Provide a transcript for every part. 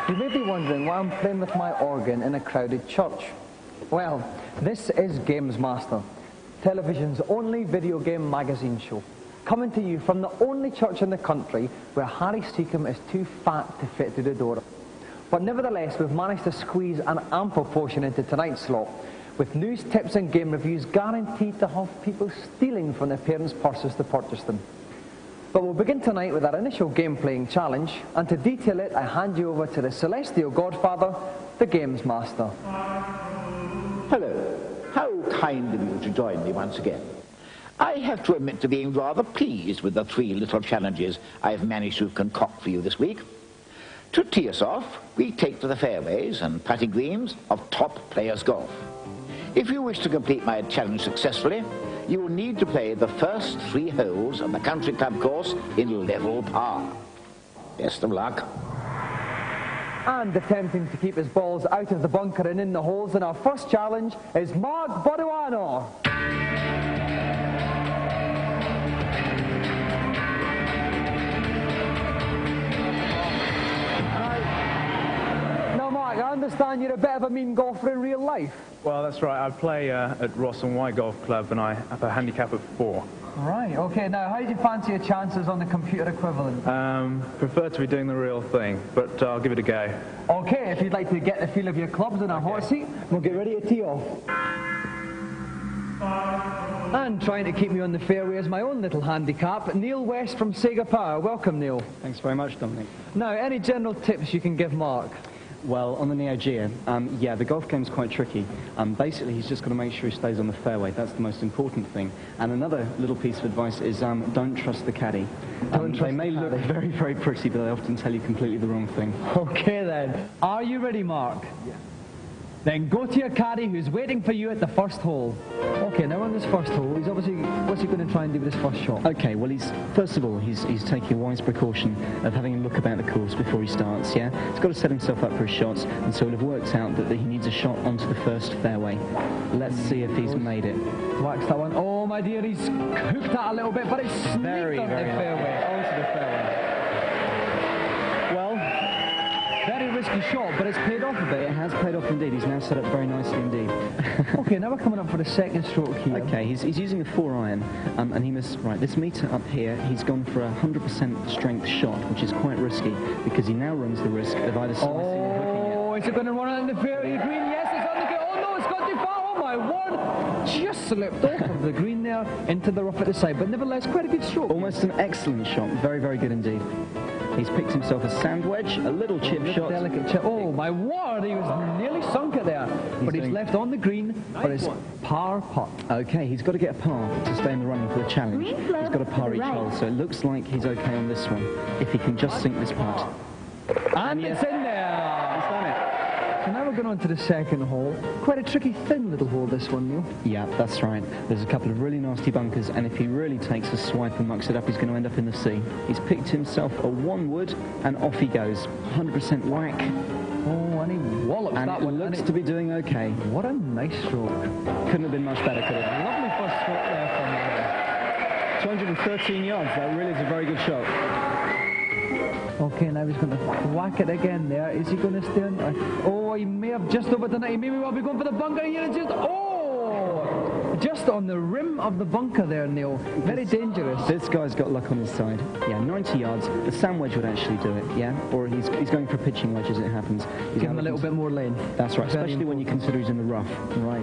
You may be wondering why I'm playing with my organ in a crowded church. Well, this is Gamesmaster, television's only video game magazine show, coming to you from the only church in the country where Harry Seacombe is too fat to fit through the door. But nevertheless, we've managed to squeeze an ample portion into tonight's slot, with news, tips and game reviews guaranteed to have people stealing from their parents' purses to purchase them. But we'll begin tonight with our initial game-playing challenge, and to detail it, I hand you over to the celestial godfather, the Gamesmaster. Hello. How kind of you to join me once again. I have to admit to being rather pleased with the 3 little challenges I've managed to concoct for you this week. To tee us off, we take to the fairways and putting greens of top players' golf. If you wish to complete my challenge successfully, you will need to play the first 3 holes of the country club course in level par. Best of luck. And attempting to keep his balls out of the bunker and in the holes in our first challenge is Mark Boduano. Now Mark, I understand you're a bit of a mean golfer in real life. Well, that's right. I play at Ross and White Golf Club, and I have a handicap of 4. Right, okay. Now, how do you fancy your chances on the computer equivalent? Prefer to be doing the real thing, but I'll give it a go. Okay, if you'd like to get the feel of your clubs in our hot seat, we'll get ready to tee off. And trying to keep me on the fairway is my own little handicap, Neil West from Sega Power. Welcome, Neil. Thanks very much, Dominic. Now, any general tips you can give Mark? Well, on the Neo Geo, yeah, the golf game's quite tricky. Basically, he's just got to make sure he stays on the fairway. That's the most important thing. And another little piece of advice is don't trust the caddy. They may look very, very pretty, but they often tell you completely the wrong thing. Okay, then. Are you ready, Mark? Yeah. Then go to your caddy who's waiting for you at the first hole. Okay, now on this first hole, he's obviously, what's he going to try and do with his first shot? Okay, well, first of all, he's taking a wise precaution of having a look about the course before he starts, yeah? He's got to set himself up for his shots, and so he'll have worked out that he needs a shot onto the first fairway. Let's see if he's made it. Wax that one. Oh, my dear, he's hooked that a little bit, but it's sneaked very, on the fairway. Onto the fairway. Well, very risky shot, but it's paid off a bit. It has paid off indeed. He's now set up very nicely indeed. Okay, now we're coming up for the second stroke here. Okay, he's using a 4-iron, and he must, right, this meter up here, he's gone for a 100% strength shot, which is quite risky, because he now runs the risk of either slicing or hooking it. Oh, is it going to run out in the fairway green? Yes, it's on the green. Oh, no, it's got too far. Oh, my word. Just slipped off of the green there into the rough at the side, but nevertheless, quite a good stroke. Almost an excellent shot. Very, very good indeed. He's picked himself a sand wedge, a little chip shot. Delicate chip. Oh, my word, he was nearly sunk it there. But he's left on the green for his par putt. Okay, he's got to get a par to stay in the running for the challenge. He's got a par each hole, so it looks like he's okay on this one, if he can just sink this putt. And it's in there! He's done it. So now we're going on to the second hole. Quite a tricky, thin little hole, this one, Neil. Yeah, that's right. There's a couple of really nasty bunkers, and if he really takes a swipe and mucks it up, he's going to end up in the sea. He's picked himself a 1-wood, and off he goes. 100% whack. Oh, and he wallops and that one. And it looks to be doing okay. What a nice stroke. Couldn't have been much better, could it? Lovely first stroke there from 213 yards. That really is a very good shot. Okay, now he's going to whack it again there. Is he going to stay on? Oh, he may have just over the net. He may well be going for the bunker here. And just on the rim of the bunker there, Neil. Very dangerous. This guy's got luck on his side. Yeah, 90 yards. The sand wedge would actually do it, yeah? Or he's going for a pitching wedge as it happens. Give him a little bit more lane. That's right, especially when you consider he's in the rough. Right.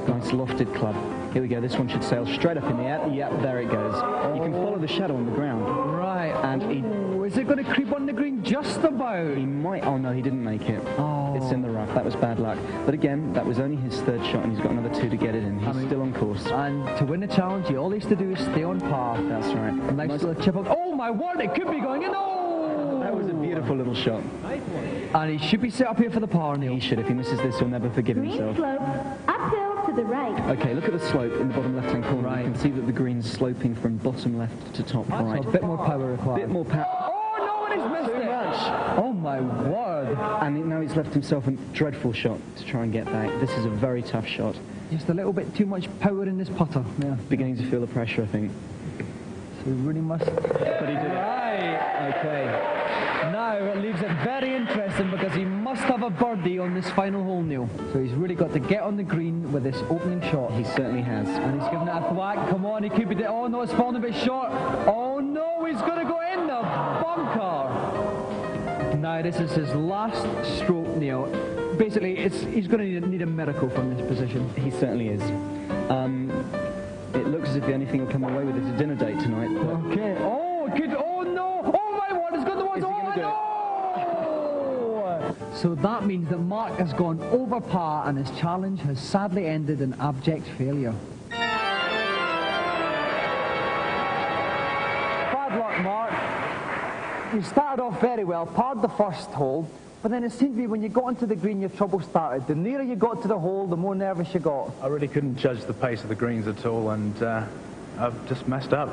Nice lofted club. Here we go. This one should sail straight up in the air. Yep, there it goes. You can follow the shadow on the ground. Right. And is it going to creep on the green just about? He might. Oh, no, he didn't make it. Oh. It's in the rough. That was bad luck. But again, that was only his 3rd shot, and he's got another 2 to get it in. He's still on course. And to win the challenge, all he has to do is stay on par. That's right. A nice little chip up. Oh, my word, it could be going in. Oh! That was a beautiful little shot. And he should be set up here for the par, Neil. He should. If he misses this, he'll never forgive himself. Green slope, uphill to the right. Okay, look at the slope in the bottom left-hand corner. Right. You can see that the green's sloping from bottom left to top right. So a bit more power required. Bit more power. Oh, no, and he's missed it. Too much. Oh, my word. And now he's left himself a dreadful shot to try and get back. This is a very tough shot. Just a little bit too much power in this putter. Yeah. Beginning to feel the pressure, I think. So we really must... But he did it. Right. Okay. Now it leaves it very interesting because he must have a birdie on this final hole, Neil. So he's really got to get on the green with this opening shot. He certainly has. And he's giving it a whack. Come on, he could be... Oh no, it's falling a bit short. Oh no, he's going to go in the bunker. Now this is his last stroke, Neil. Basically, he's going to need a miracle from this position. He certainly is. It looks as if the only thing he'll come away with is a dinner date tonight. Okay. Oh, good. Oh no. Oh my word, it's got the ones. Oh no. So that means that Mark has gone over par and his challenge has sadly ended in abject failure. Bad luck, Mark. You started off very well, parred the first hole, but then it seemed to be when you got onto the green your trouble started. The nearer you got to the hole, the more nervous you got. I really couldn't judge the pace of the greens at all, and I've just messed up.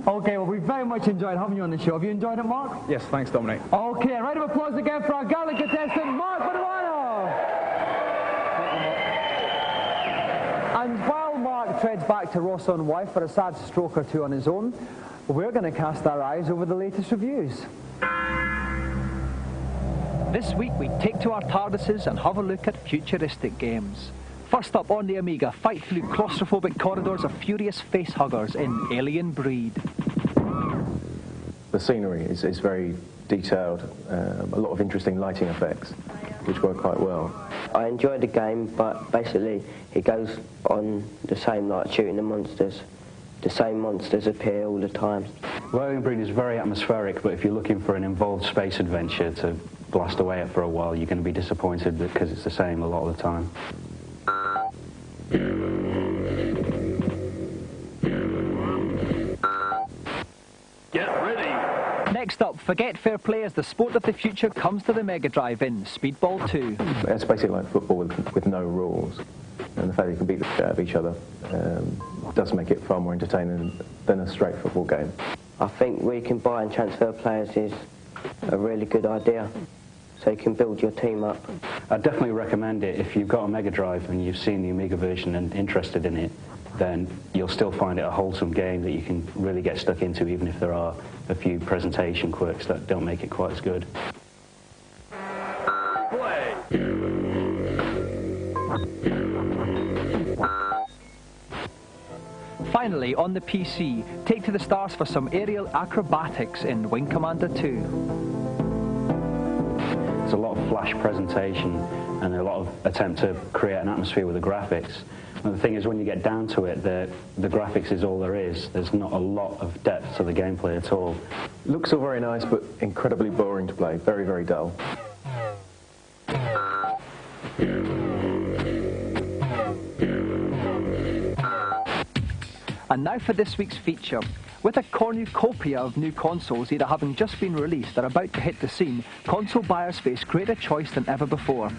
Okay, well, we've very much enjoyed having you on the show. Have you enjoyed it, Mark? Yes, thanks, Dominic. Okay, a round of applause again for our gallant contestant, Mark Bonavano. And while Mark treads back to Ross-on-Wye for a sad stroke or two on his own, we're going to cast our eyes over the latest reviews. This week we take to our TARDISes and have a look at futuristic games. First up on the Amiga, fight through claustrophobic corridors of furious facehuggers in Alien Breed. The scenery is very detailed, a lot of interesting lighting effects, which work quite well. I enjoyed the game, but basically it goes on the same, like shooting the monsters. The same monsters appear all the time. Well, Alien Breed is very atmospheric, but if you're looking for an involved space adventure to blast away at for a while, you're going to be disappointed because it's the same a lot of the time. Get ready! Next up, Forget Fair Play as the sport of the future comes to the Mega Drive in Speedball 2. It's basically like football with no rules, and the fact that you can beat the shit out of each other does make it far more entertaining than a straight football game. I think we can buy and transfer players is a really good idea, so you can build your team up. I'd definitely recommend it. If you've got a Mega Drive and you've seen the Amiga version and interested in it, then you'll still find it a wholesome game that you can really get stuck into, even if there are a few presentation quirks that don't make it quite as good. Play! Finally, on the PC, take to the stars for some aerial acrobatics in Wing Commander 2. There's a lot of flash presentation and a lot of attempt to create an atmosphere with the graphics. And the thing is, when you get down to it, the graphics is all there is. There's not a lot of depth to the gameplay at all. Looks all very nice, but incredibly boring to play. Very, very dull. And now for this week's feature. With a cornucopia of new consoles either having just been released or about to hit the scene, console buyers face greater choice than ever before.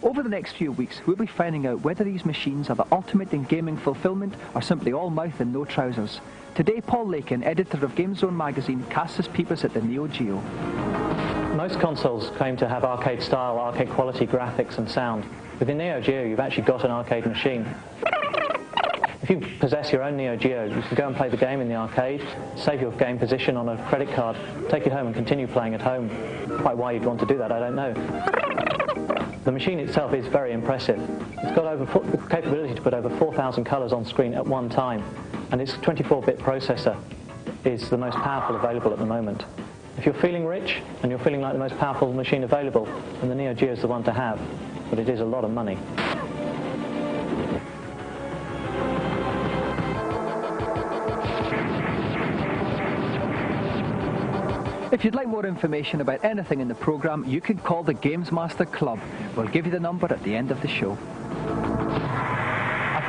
Over the next few weeks, we'll be finding out whether these machines are the ultimate in gaming fulfillment or simply all mouth and no trousers. Today, Paul Lakin, editor of GameZone magazine, casts his peepers at the Neo Geo. Most consoles claim to have arcade style, arcade quality graphics and sound. With the Neo Geo, you've actually got an arcade machine. If you possess your own Neo Geo, you can go and play the game in the arcade, save your game position on a credit card, take it home and continue playing at home. Quite why you'd want to do that, I don't know. The machine itself is very impressive. It's got the capability to put over 4,000 colours on screen at one time, and its 24-bit processor is the most powerful available at the moment. If you're feeling rich and you're feeling like the most powerful machine available, then the Neo Geo is the one to have, but it is a lot of money. If you'd like more information about anything in the programme, you can call the Gamesmaster Club. We'll give you the number at the end of the show. A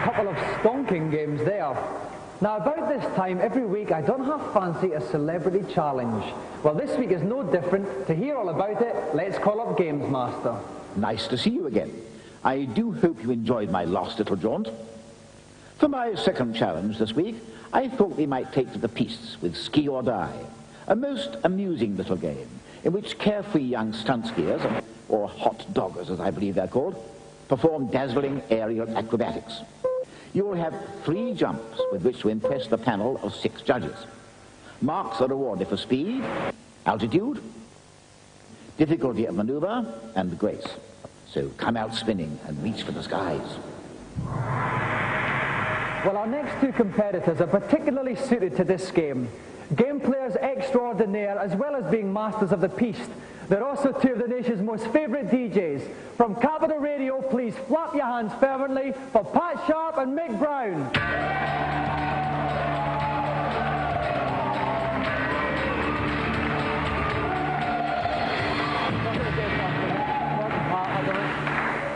couple of stonking games there. Now, about this time every week, I don't half fancy a celebrity challenge. Well, this week is no different. To hear all about it, let's call up Gamesmaster. Nice to see you again. I do hope you enjoyed my last little jaunt. For my second challenge this week, I thought we might take to the piste with Ski or Die. A most amusing little game in which carefree young stunt skiers, or hot doggers as I believe they're called, perform dazzling aerial acrobatics. You will have 3 jumps with which to impress the panel of 6 judges. Marks are awarded for speed, altitude, difficulty of maneuver, and grace. So come out spinning and reach for the skies. Well, our next two competitors are particularly suited to this game. Game players extraordinaire, as well as being masters of the piste. They're also two of the nation's most favourite DJs. From Capital Radio, please flap your hands fervently for Pat Sharp and Mick Brown.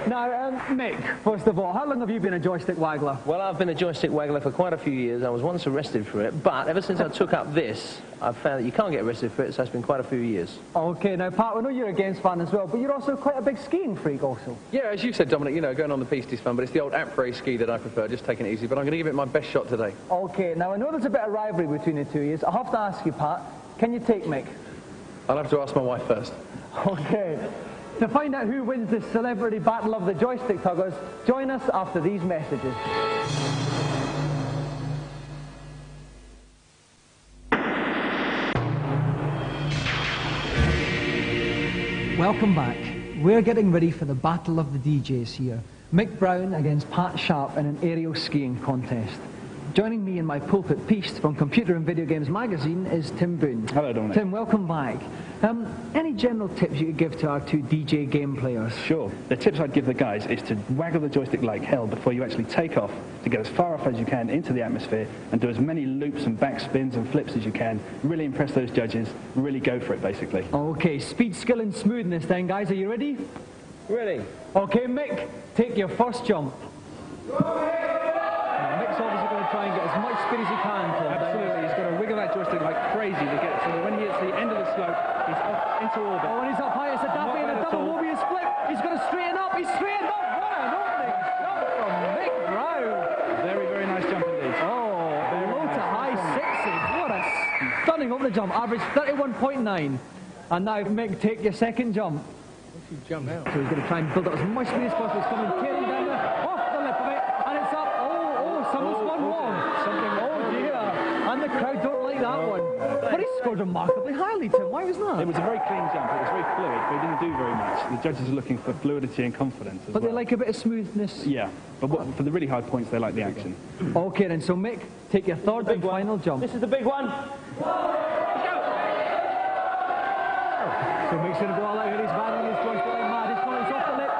Now, Mick, first of all, how long have you been a joystick waggler? Well, I've been a joystick waggler for quite a few years. I was once arrested for it, but ever since I took up this, I've found that you can't get arrested for it, so it's been quite a few years. Okay, now, Pat, we know you're a games fan as well, but you're also quite a big skiing freak also. Yeah, as you said, Dominic, you know, going on the piste is fun, but it's the old après ski that I prefer, just taking it easy, but I'm going to give it my best shot today. Okay, now, I know there's a bit of rivalry between the two of you. I have to ask you, Pat, can you take Mick? I'll have to ask my wife first. Okay. To find out who wins the celebrity battle of the joystick tuggers, join us after these messages. Welcome back. We're getting ready for the battle of the DJs here. Mick Brown against Pat Sharp in an aerial skiing contest. Joining me in my pulpit piste from Computer and Video Games magazine is Tim Boone. Hello, Dominic. Tim, welcome back. Any general tips you could give to our two DJ game players? Sure. The tips I'd give the guys is to waggle the joystick like hell before you actually take off, to get as far off as you can into the atmosphere and do as many loops and back spins and flips as you can. Really impress those judges. Really go for it, basically. Okay, speed, skill and smoothness then, guys. Are you ready? Ready. Okay, Mick, take your first jump. Mick's obviously going to try and get as much speed as he can. Absolutely. He's got to wiggle that joystick like crazy to get so that when he hits the end of the slope, he's off into orbit. Oh, and he's up high. It's a daffy and a double Mobius flip. He's going to straighten up. He's straightened up. What an opening jump from Mick Brown. Very, very nice jump indeed. Oh, low to high sixes. What a stunning opening jump. Average 31.9. And now, Mick, take your second jump. What's he jump out? So he's going to try and build up as much speed as possible. He's coming tearing down there, off the lip of it, and it's up. Someone's gone wrong. Oh dear. And the crowd don't like that one. But he scored remarkably highly, Tim. Why was that? It was a very clean jump. It was very fluid, but he didn't do very much. The judges are looking for fluidity and confidence as well. But they like a bit of smoothness. Yeah, but for the really high points, they like the action. Okay, then. So, Mick, take your third and final jump. This is the big one. So Mick's going to go all out here. He's battling his joystick like mad. He's going off the lip.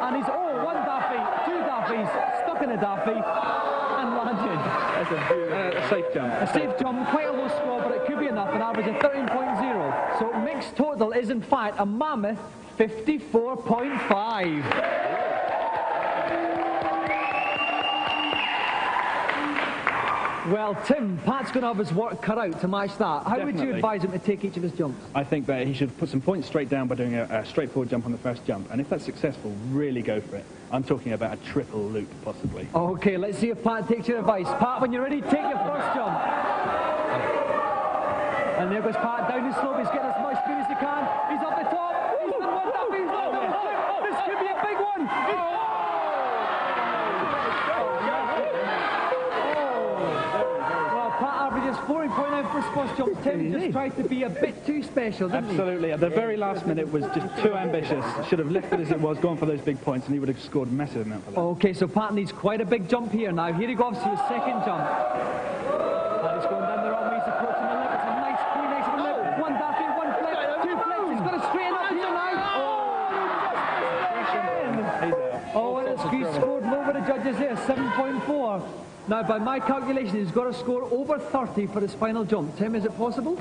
And he's, one daffy, two daffies, stuck in a daffy, and landed. That's a safe jump. A safe jump, quite a low score, but it could be enough, an average of 13.0. So Mick's total is, in fact, a mammoth 54.5. Well, Tim, Pat's going to have his work cut out to match that. How would you advise him to take each of his jumps? I think that he should put some points straight down by doing a straightforward jump on the first jump. And if that's successful, really go for it. I'm talking about a triple loop, possibly. Okay, let's see if Pat takes your advice. Pat, when you're ready, take your first jump. And there goes Pat down the slope. He's getting as much speed as he can. He's up the top. He's done one up. He's done one up. This could be a big one. Averages 40.9 for his first jump. Tim just tried to be a bit too special, didn't he? Absolutely. At the very last minute was just too ambitious. Should have left it as it was, gone for those big points, and he would have scored a massive amount for that. Okay, so Pat needs quite a big jump here now. Here he goes to his second jump. And he's going down the wrong way. He's approaching the lip. It's a nice, pretty nice lip. One daffy, one flip, two flips. He's got to straighten up here now. And he scored low with the judges there, 7.4. Now, by my calculation, he's got to score over 30 for his final jump. Tim, is it possible?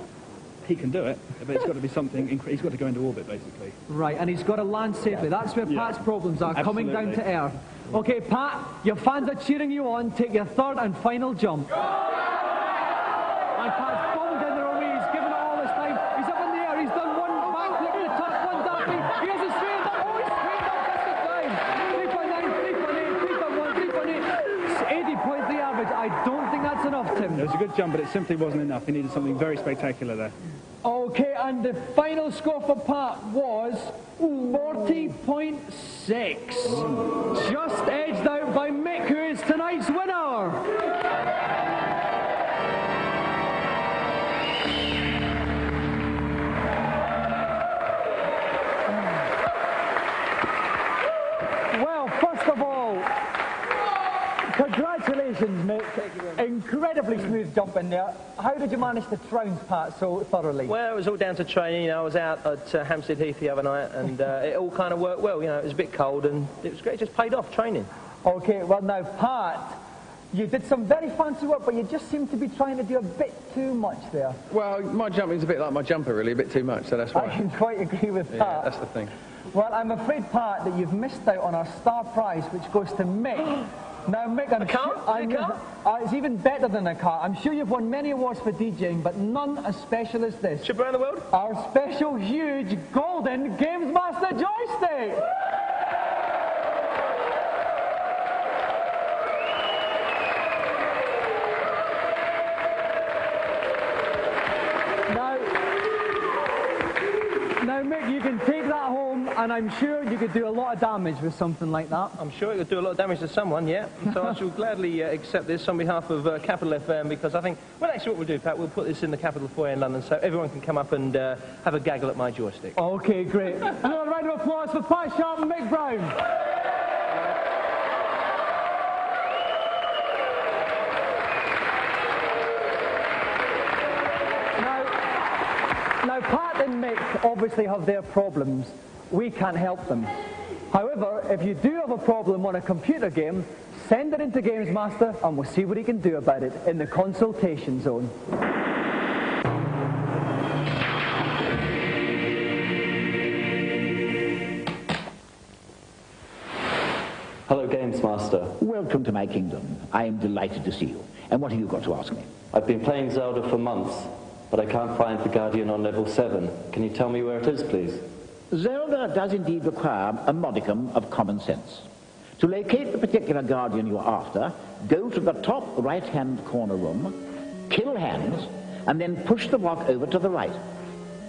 He can do it, but it's got to be something. He's got to go into orbit, basically. Right, and he's got to land safely. That's where Pat's problems are, coming down to earth. Okay, Pat, your fans are cheering you on. Take your third and final jump. And Pat's bombed in the wrong way. He's given it all this time. He's up in the air. He's done one backflip to the top, one daffy. He hasn't straightened up. Oh, he's straightened up just the time. 3.9, 3.8, 3.1, 3.8. 80.3 average. I don't think that's enough, Tim. It was a good jump, but it simply wasn't enough. He needed something very spectacular there. Okay, and the final score for Pat was 40.6. Just edged out by Mick, who is tonight's winner. Congratulations, Mick. Incredibly smooth jump in there. How did you manage to trounce Pat so thoroughly? Well, it was all down to training. You know, I was out at Hampstead Heath the other night, and it all kind of worked well. You know, it was a bit cold, and it was great. It just paid off training. Okay, well now, Pat, you did some very fancy work, but you just seem to be trying to do a bit too much there. Well, my jumping's a bit like my jumper, really, a bit too much, so that's why. I can quite agree with that. Yeah, that's the thing. Well, I'm afraid, Pat, that you've missed out on our star prize, which goes to Mick. Now, Mick, it's even better than a car. I'm sure you've won many awards for DJing, but none as special as this. Trip around the world? Our special, huge, golden Gamesmaster joystick! Now, Mick, you can take that home, and I'm sure you could do a lot of damage with something like that. I'm sure it could do a lot of damage to someone, yeah. So I shall gladly accept this on behalf of Capital FM, because I think, well, actually what we'll do, Pat, we'll put this in the Capital Foyer in London so everyone can come up and have a gaggle at my joystick. Okay, great. Another round of applause for Pat Sharp and Mick Brown. Now, Pat and Mick obviously have their problems. We can't help them. However, if you do have a problem on a computer game, send it into Gamesmaster and we'll see what he can do about it in the consultation zone. Hello, Gamesmaster. Welcome to my kingdom. I am delighted to see you. And what have you got to ask me? I've been playing Zelda for months, but I can't find the Guardian on level 7. Can you tell me where it is, please? Zelda does indeed require a modicum of common sense. To locate the particular Guardian you're after, go to the top right-hand corner room, kill hands, and then push the block over to the right.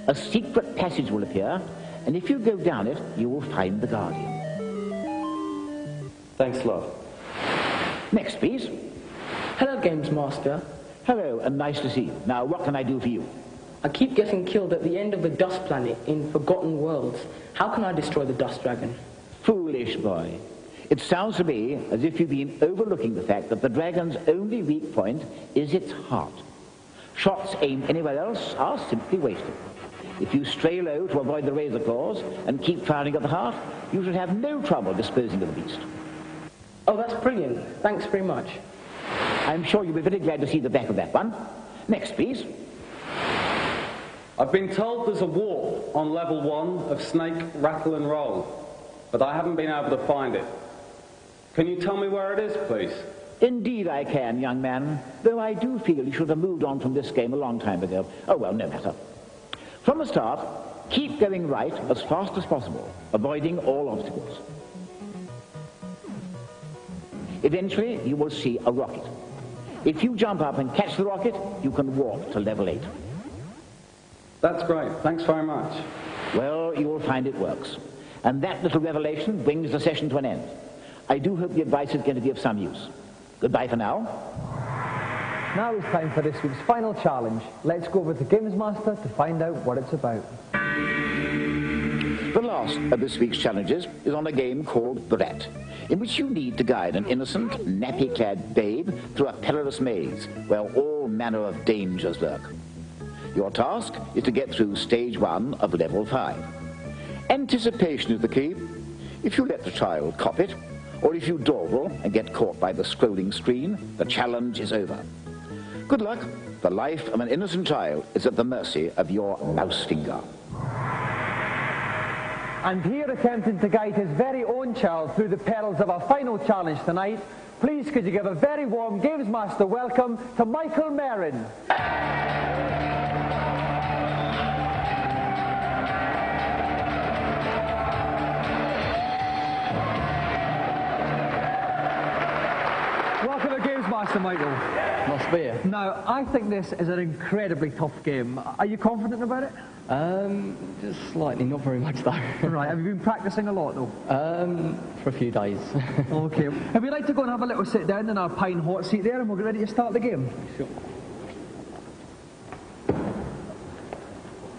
A secret passage will appear, and if you go down it, you will find the Guardian. Thanks a lot. Next, please. Hello, Gamesmaster. Hello, and nice to see you. Now, what can I do for you? I keep getting killed at the end of the Dust Planet in Forgotten Worlds. How can I destroy the Dust Dragon? Foolish boy. It sounds to me as if you've been overlooking the fact that the dragon's only weak point is its heart. Shots aimed anywhere else are simply wasted. If you stray low to avoid the razor claws and keep firing at the heart, you should have no trouble disposing of the beast. Oh, that's brilliant. Thanks very much. I'm sure you'll be very glad to see the back of that one. Next, please. I've been told there's a warp on level 1 of Snake, Rattle and Roll, but I haven't been able to find it. Can you tell me where it is, please? Indeed I can, young man, though I do feel you should have moved on from this game a long time ago. Oh, well, no matter. From the start, keep going right as fast as possible, avoiding all obstacles. Eventually, you will see a rocket. If you jump up and catch the rocket, you can walk to level 8. That's great. Thanks very much. Well, you will find it works. And that little revelation brings the session to an end. I do hope the advice is going to be of some use. Goodbye for now. Now it's time for this week's final challenge. Let's go over to Gamesmaster to find out what it's about. The last of this week's challenges is on a game called The Rat, in which you need to guide an innocent, nappy-clad babe through a perilous maze where all manner of dangers lurk. Your task is to get through stage 1 of level 5. Anticipation is the key. If you let the child cop it, or if you dawdle and get caught by the scrolling screen, the challenge is over. Good luck. The life of an innocent child is at the mercy of your mouse finger. And here, attempting to guide his very own child through the perils of our final challenge tonight, please could you give a very warm Gamesmaster welcome to Michael Merrin. Welcome to Gamesmaster, Michael. Nice to be here. Now, I think this is an incredibly tough game. Are you confident about it? Just slightly, not very much though. Right, have you been practicing a lot though? For a few days. Okay. If you'd like to go and have a little sit down in our pine hot seat there and we'll get ready to start the game. Sure.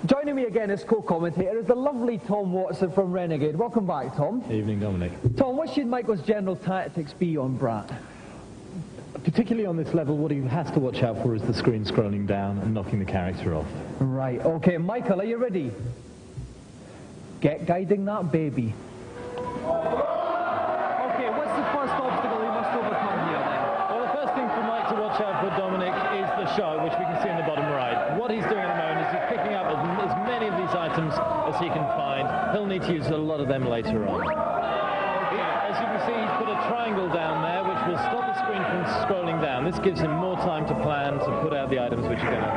Joining me again as co-commentator is the lovely Tom Watson from Renegade. Welcome back, Tom. Evening, Dominic. Tom, what should Michael's general tactics be on Brat? Particularly on this level, what he has to watch out for is the screen scrolling down and knocking the character off. Right, okay, Michael, are you ready? Get guiding that baby. Okay, what's the first obstacle he must overcome here then? Well, the first thing for Mike to watch out for, Dominic, is the shark, which we can see in the bottom right. What he's doing at the moment is he's picking up as many of these items as he can find. He'll need to use a lot of them later on. As you can see, he's put a triangle down there, which will stop the screen from scrolling down. This gives him more time to plan, to put out the items which are going to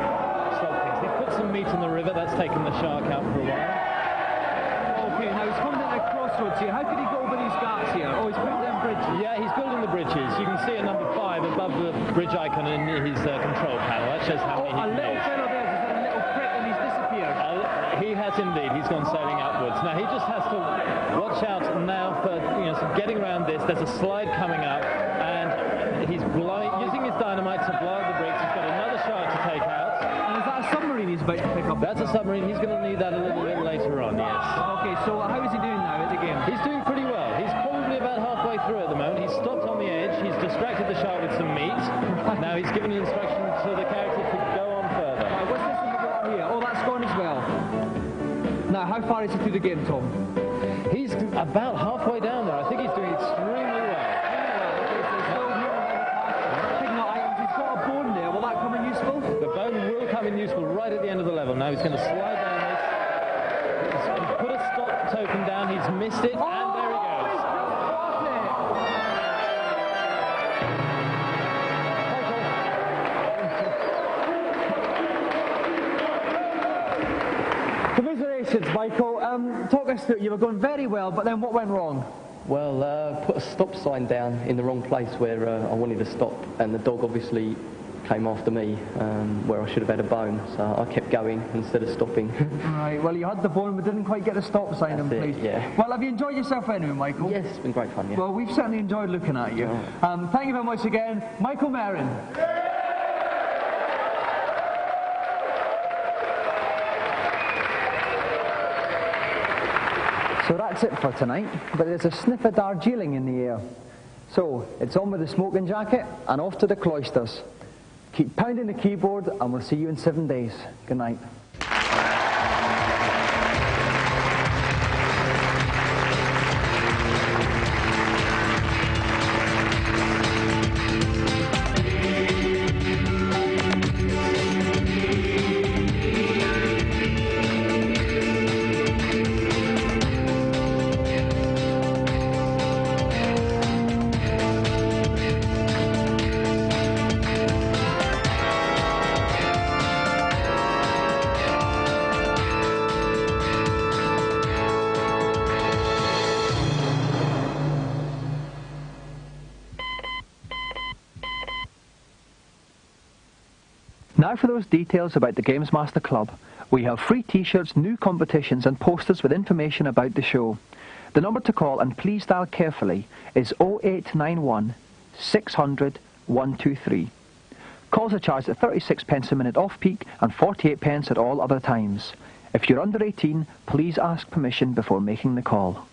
stop things. He's put some meat in the river. That's taken the shark out for a while. Okay, now he's coming at a crossroads here. How could he go over these gaps here? Oh, he's building them bridges. Yeah, he's building the bridges. You can see at number 5 above the bridge icon in his control panel. That shows how many he can A little fellow there has had a little prick and he's disappeared. He has indeed. He's gone sailing upwards. Now he just has to watch out now for getting around this. There's a slide coming up, and he's using his dynamite to blow up the bricks. He's got another shark to take out. And is that a submarine he's about to pick up? That's a submarine. He's going to need that a little bit later on. Yes. Okay, so how is he doing now at the game? He's doing pretty well. He's probably about halfway through at the moment. He's stopped on the edge. He's distracted the shark with some meat. Now he's given an instruction to the character to go on further. Right, what's this in the bottom here? Oh, that's gone as well. Now, how far is he through the game, Tom? He's about halfway down there. I think he's doing extremely well. Picking up items. He's got a bone there. Will that come in useful? The bone will come in useful right at the end of the level. Now he's going to slide down this. He's put a stop token down. He's missed it, and there he goes. Commiserations, Michael. Talk us through. You were going very well, but then what went wrong? Well, put a stop sign down in the wrong place where I wanted to stop, and the dog obviously came after me where I should have had a bone, so I kept going instead of stopping. Right, well, you had the bone but didn't quite get a stop sign in place. Yeah. Well, have you enjoyed yourself anyway, Michael? Yes, it's been great fun, yeah. Well, we've certainly enjoyed looking at you. Thank you very much again, Michael Merrin. So that's it for tonight, but there's a sniff of Darjeeling in the air. So, it's on with the smoking jacket and off to the cloisters. Keep pounding the keyboard and we'll see you in 7 days. Good night. Now for those details about the Gamesmaster Club. We have free t-shirts, new competitions and posters with information about the show. The number to call, and please dial carefully, is 0891 600 123. Calls are charged at 36p a minute off-peak and 48p at all other times. If you're under 18, please ask permission before making the call.